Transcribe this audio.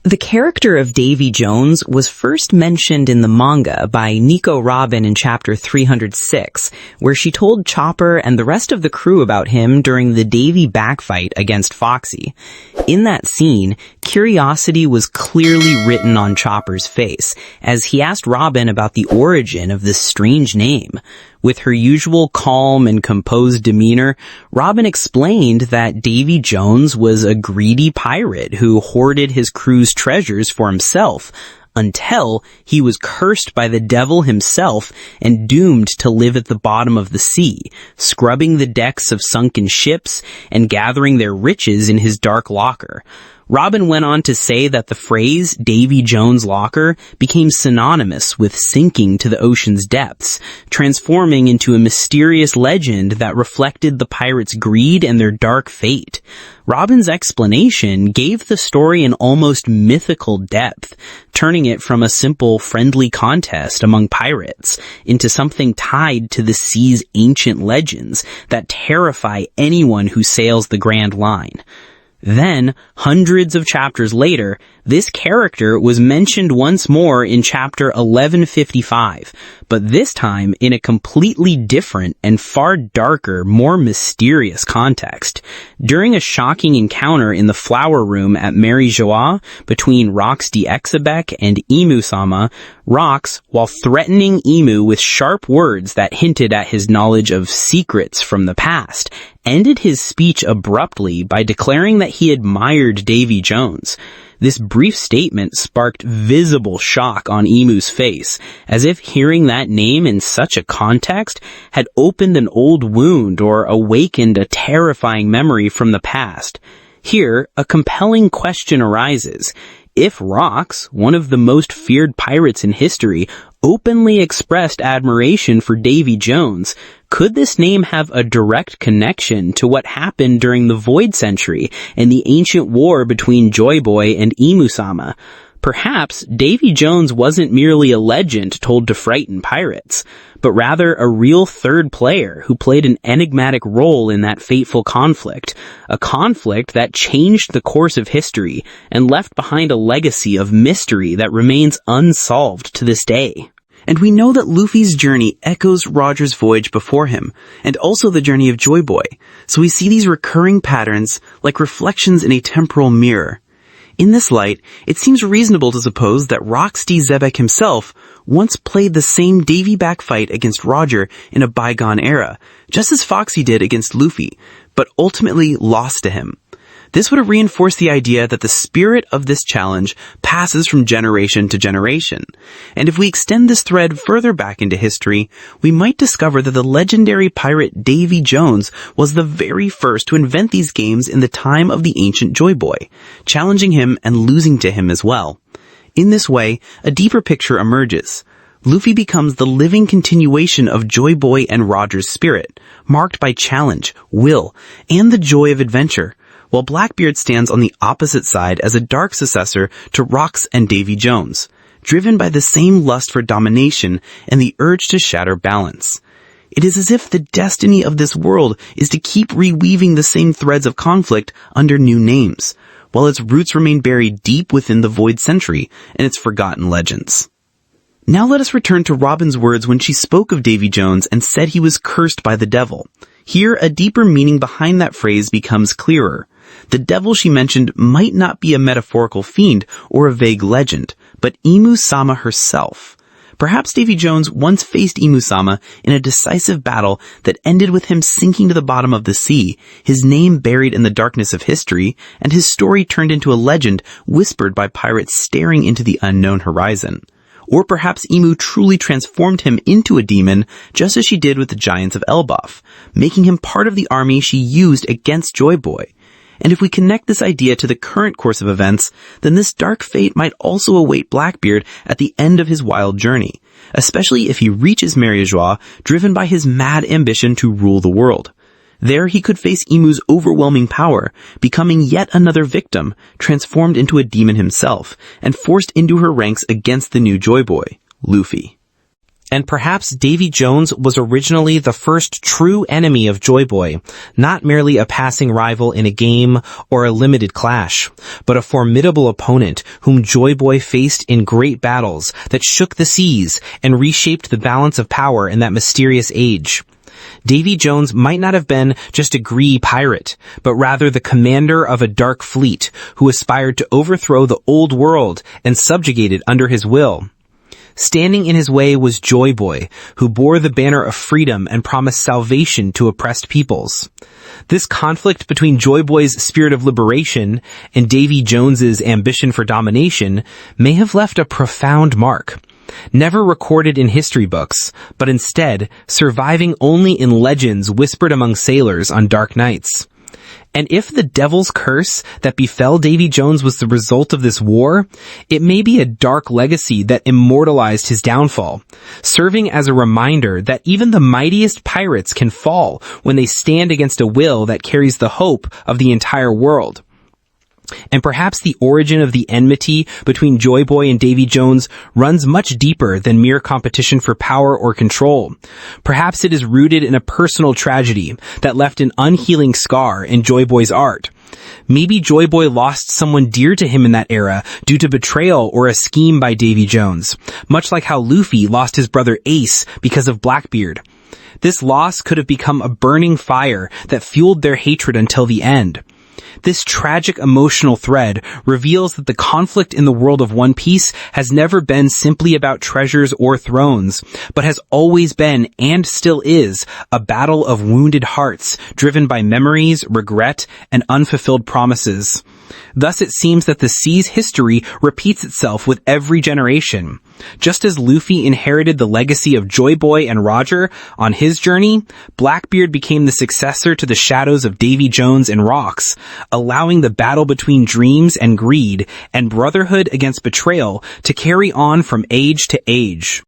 The character of Davy Jones was first mentioned in the manga by Nico Robin in chapter 306, where she told Chopper and the rest of the crew about him during the Davy Back Fight against Foxy. In that scene, curiosity was clearly written on Chopper's face, as he asked Robin about the origin of this strange name. With her usual calm and composed demeanor, Robin explained that Davy Jones was a greedy pirate who hoarded his crew's treasures for himself, until he was cursed by the devil himself and doomed to live at the bottom of the sea, scrubbing the decks of sunken ships and gathering their riches in his dark locker. Robin went on to say that the phrase Davy Jones Locker became synonymous with sinking to the ocean's depths, transforming into a mysterious legend that reflected the pirates' greed and their dark fate. Robin's explanation gave the story an almost mythical depth, turning it from a simple friendly contest among pirates into something tied to the sea's ancient legends that terrify anyone who sails the Grand Line. Then, hundreds of chapters later, this character was mentioned once more in chapter 1155, but this time in a completely different and far darker, more mysterious context. During a shocking encounter in the flower room at Mary Joie between Rox de Exebec and Emu-sama, Rox, while threatening Emu with sharp words that hinted at his knowledge of secrets from the past, ended his speech abruptly by declaring that he admired Davy Jones. This brief statement sparked visible shock on Emu's face, as if hearing that name in such a context had opened an old wound or awakened a terrifying memory from the past. Here, a compelling question arises. If Rox, one of the most feared pirates in history, openly expressed admiration for Davy Jones, could this name have a direct connection to what happened during the Void Century and the ancient war between Joy Boy and Emu-sama? Perhaps Davy Jones wasn't merely a legend told to frighten pirates, but rather a real third player who played an enigmatic role in that fateful conflict, a conflict that changed the course of history and left behind a legacy of mystery that remains unsolved to this day. And we know that Luffy's journey echoes Roger's voyage before him, and also the journey of Joy Boy, so we see these recurring patterns like reflections in a temporal mirror. In this light, it seems reasonable to suppose that Rox de Exebec himself once played the same Davy Back Fight against Roger in a bygone era, just as Foxy did against Luffy, but ultimately lost to him. This would reinforce the idea that the spirit of this challenge passes from generation to generation. And if we extend this thread further back into history, we might discover that the legendary pirate Davy Jones was the very first to invent these games in the time of the ancient Joy Boy, challenging him and losing to him as well. In this way, a deeper picture emerges. Luffy becomes the living continuation of Joy Boy and Roger's spirit, marked by challenge, will, and the joy of adventure, while Blackbeard stands on the opposite side as a dark successor to Rox and Davy Jones, driven by the same lust for domination and the urge to shatter balance. It is as if the destiny of this world is to keep reweaving the same threads of conflict under new names, while its roots remain buried deep within the Void Century and its forgotten legends. Now let us return to Robin's words when she spoke of Davy Jones and said he was cursed by the devil. Here, a deeper meaning behind that phrase becomes clearer. The devil she mentioned might not be a metaphorical fiend or a vague legend, but Emu-sama herself. Perhaps Davy Jones once faced Emu-sama in a decisive battle that ended with him sinking to the bottom of the sea, his name buried in the darkness of history, and his story turned into a legend whispered by pirates staring into the unknown horizon. Or perhaps Emu truly transformed him into a demon, just as she did with the giants of Elbaf, making him part of the army she used against Joy Boy. And if we connect this idea to the current course of events, then this dark fate might also await Blackbeard at the end of his wild journey, especially if he reaches Mary Joie, driven by his mad ambition to rule the world. There he could face Emu's overwhelming power, becoming yet another victim, transformed into a demon himself, and forced into her ranks against the new Joy Boy, Luffy. And perhaps Davy Jones was originally the first true enemy of Joy Boy, not merely a passing rival in a game or a limited clash, but a formidable opponent whom Joy Boy faced in great battles that shook the seas and reshaped the balance of power in that mysterious age. Davy Jones might not have been just a greedy pirate, but rather the commander of a dark fleet who aspired to overthrow the old world and subjugate it under his will. Standing in his way was Joy Boy, who bore the banner of freedom and promised salvation to oppressed peoples. This conflict between Joy Boy's spirit of liberation and Davy Jones's ambition for domination may have left a profound mark. Never recorded in history books, but instead surviving only in legends whispered among sailors on dark nights. And if the devil's curse that befell Davy Jones was the result of this war, it may be a dark legacy that immortalized his downfall, serving as a reminder that even the mightiest pirates can fall when they stand against a will that carries the hope of the entire world. And perhaps the origin of the enmity between Joy Boy and Davy Jones runs much deeper than mere competition for power or control. Perhaps it is rooted in a personal tragedy that left an unhealing scar in Joy Boy's art. Maybe Joy Boy lost someone dear to him in that era due to betrayal or a scheme by Davy Jones, much like how Luffy lost his brother Ace because of Blackbeard. This loss could have become a burning fire that fueled their hatred until the end. This tragic emotional thread reveals that the conflict in the world of One Piece has never been simply about treasures or thrones, but has always been, and still is, a battle of wounded hearts driven by memories, regret, and unfulfilled promises. Thus it seems that the sea's history repeats itself with every generation. Just as Luffy inherited the legacy of Joy Boy and Roger on his journey, Blackbeard became the successor to the shadows of Davy Jones and Rocks, allowing the battle between dreams and greed and brotherhood against betrayal to carry on from age to age.